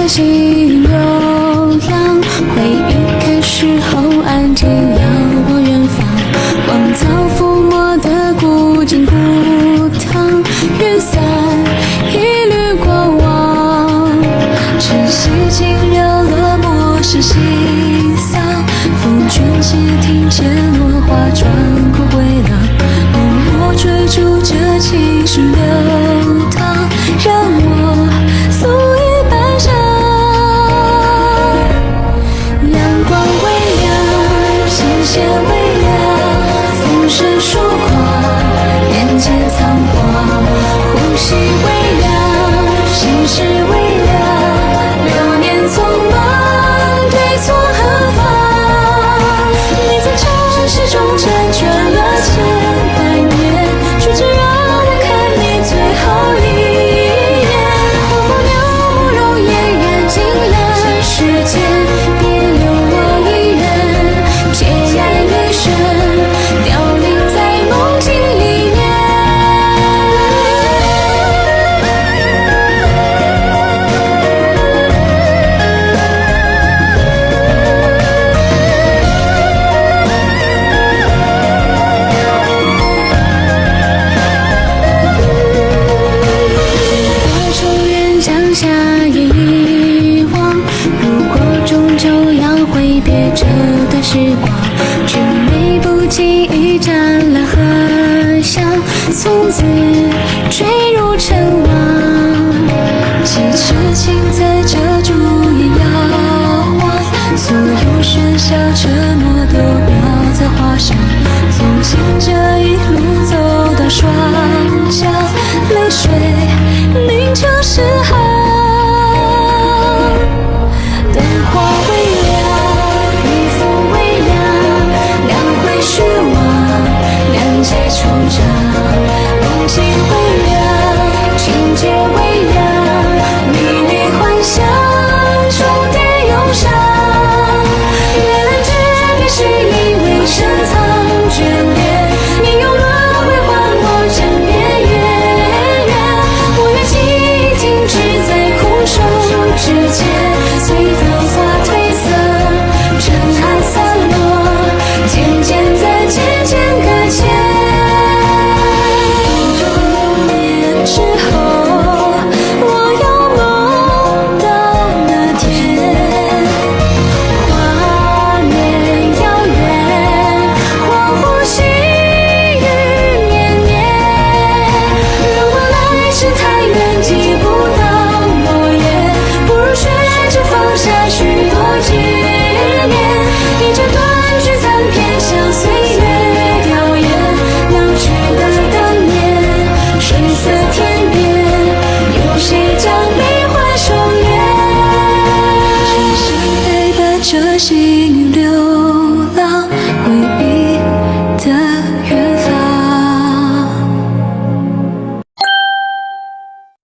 的心流浪，回忆开始后安静，遥望远方，荒草覆没的古井古堂，云散一缕过往，晨曦轻柔落寞是心丧，风卷起庭前落花转过回廊，默默追逐着情绪流淌，让我素衣半裳。阳光微亮，心弦微凉，风声疏狂，眼前仓皇，呼吸微凉，心事微凉，流年匆忙，对错何妨？你在尘世中辗转了千百年，却只让我看你最后一眼。火光流目容颜，缘尽了世间，别留我一人，孑然一身，凋零在梦境里面。我抽远江夏夜遗忘，如果终究要挥别这段时光，却没不及一盏蓝荷香，从此坠入尘网。几尺青在这烛影摇晃，所有喧嚣沉默都飘在花上，从今这一路走到双脚，泪水凝成诗行。灯火微亮，衣服微凉，两回虚妄，两极惆怅，梦境微凉，情节微凉，迷离幻想，重叠忧伤。原来诀别是因为深藏眷恋，你用轮回换我枕边月圆，我愿记忆停止在空手之间，随繁华褪色，尘埃散落，渐渐的渐渐搁浅。多年之后，我又梦到那天，画面遥远，恍惚细雨绵绵。如果来世太远，记不到诺言，不如学着放下许多执念，一纸断句残篇，像岁月凋零，老去的当年，水色天边，有谁将悲欢收敛？晨曦陪伴着心流